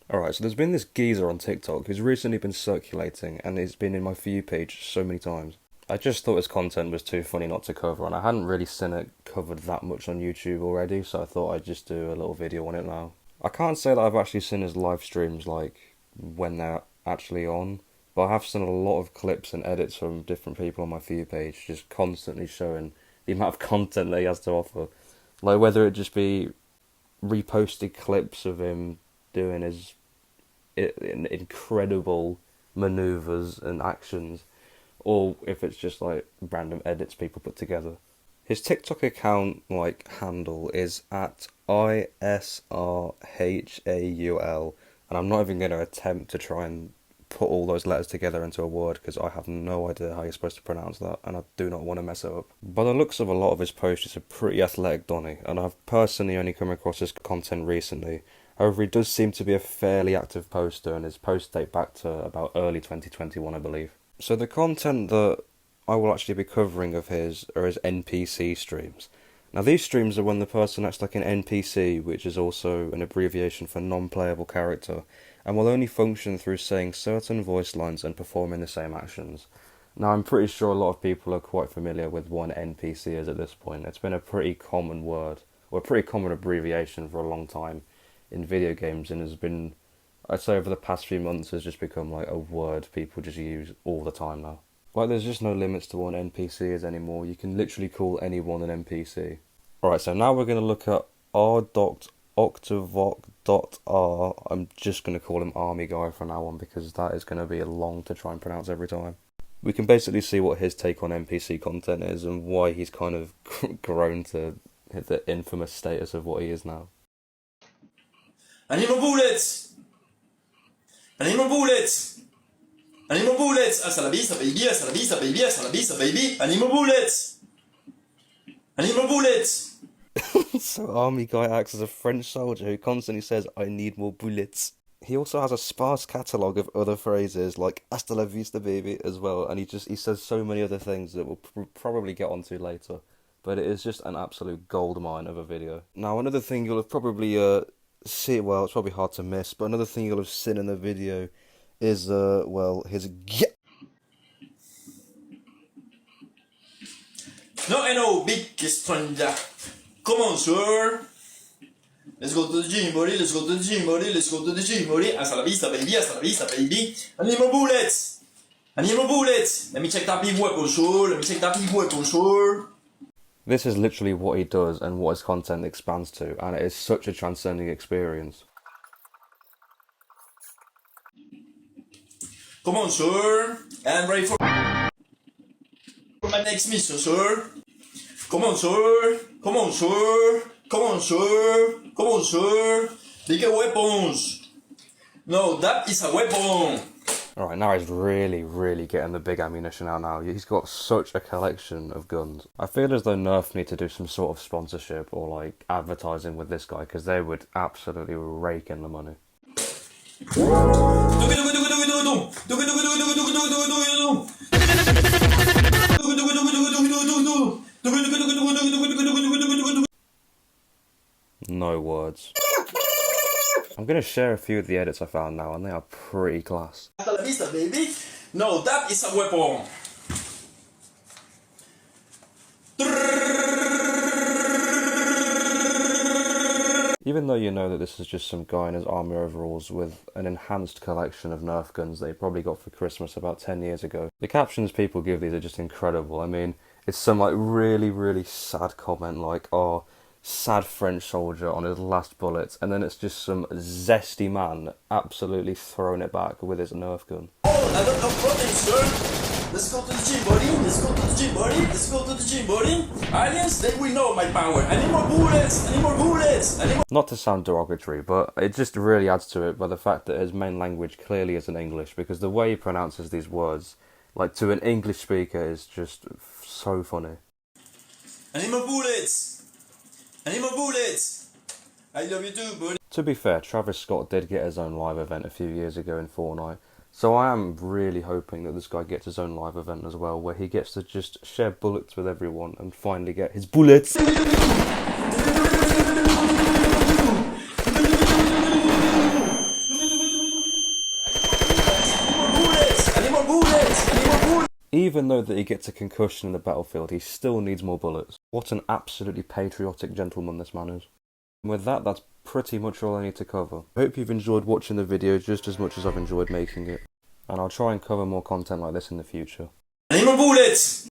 Alright, so there's been this geezer on TikTok who's recently been circulating and it's been in my For You page so many times. I just thought his content was too funny not to cover, and I hadn't really seen it covered that much on YouTube already, so I thought I'd just do a little video on it now. I can't say that I've actually seen his live streams, like, when they're actually on, but I have seen a lot of clips and edits from different people on my For You page, just constantly showing the amount of content that he has to offer. Like, whether it just be reposted clips of him doing his incredible maneuvers and actions, or if it's just like random edits people put together. His TikTok account handle is at ISRHAUL, and I'm not even going to attempt to try and put all those letters together into a word because I have no idea how you're supposed to pronounce that, and I do not want to mess it up. By the looks of a lot of his posts, it's a pretty athletic Donny, and I've personally only come across his content recently. However, he does seem to be a fairly active poster, and his posts date back to about early 2021, I believe. So the content that I will actually be covering of his are his NPC streams. Now these streams are when the person acts like an NPC, which is also an abbreviation for non-playable character, and will only function through saying certain voice lines and performing the same actions. Now I'm pretty sure a lot of people are quite familiar with what an NPC is at this point. It's been a pretty common word, or a pretty common abbreviation for a long time in video games, and has been, I'd say over the past few months, has just become like a word people just use all the time now. Like, there's just no limits to what an NPC is anymore. You can literally call anyone an NPC. Alright, so now we're going to look at r.octavoc.r. I'm just going to call him Army Guy from now on because that is going to be long to try and pronounce every time. We can basically see what his take on NPC content is and why he's kind of grown to the infamous status of what he is now. I need more bullets! I need more bullets! I need more bullets! Hasta la vista, baby! Hasta la vista, baby! Hasta la vista, baby! I need more bullets! I need more bullets! So Army Guy acts as a French soldier who constantly says, I need more bullets. He also has a sparse catalogue of other phrases like hasta la vista baby as well, and he says so many other things that we'll probably get onto later, but it is just an absolute goldmine of a video. Now another thing you'll have probably see, well, it's probably hard to miss, but another thing you'll have seen in the video is, his No, big stranger. Come on, sir. Let's go to the gym, buddy. Let's go to the gym, buddy. Let's go to the gym, buddy. Hasta la vista, baby. Hasta la vista, baby. I need more bullets. I need more bullets. Let me check that big weapon, sir. Let me check that big weapon, sir. This is literally what he does and what his content expands to, and it is such a transcending experience. Come on, sir. I'm ready for my next mission, sir. Come on, sir. Come on, sir. Come on, sir. Come on, sir. Bigger weapons. No, that is a weapon. Alright, now he's really getting the big ammunition out now. He's got such a collection of guns. I feel as though Nerf need to do some sort of sponsorship or like advertising with this guy, because they would absolutely rake in the money. No words. I'm going to share a few of the edits I found now, and they are pretty class. Hasta la vista, baby. No, that is a weapon. Even though you know that this is just some guy in his army overalls with an enhanced collection of Nerf guns that he probably got for Christmas about 10 years ago, the captions people give these are just incredible. I mean, it's some like really sad comment like, oh, sad French soldier on his last bullets, and then it's just some zesty man absolutely throwing it back with his Nerf gun. Oh, I don't have problems, sir. Let's go to the gym, buddy. Let's go to the gym, buddy. Let's go to the gym, buddy. Aliens, they will know my power. I need more bullets. I need more bullets. I need more... Not to sound derogatory, but it just really adds to it by the fact that his main language clearly isn't English, because the way he pronounces these words, like to an English speaker, is just so funny. I need more bullets. I need more bullets. I love you too, buddy. To be fair, Travis Scott did get his own live event a few years ago in Fortnite, so I am really hoping that this guy gets his own live event as well, where he gets to just share bullets with everyone and finally get his bullets. Even though that he gets a concussion in the battlefield, he still needs more bullets. What an absolutely patriotic gentleman this man is. And with that, that's pretty much all I need to cover. I hope you've enjoyed watching the video just as much as I've enjoyed making it. And I'll try and cover more content like this in the future. I need more bullets!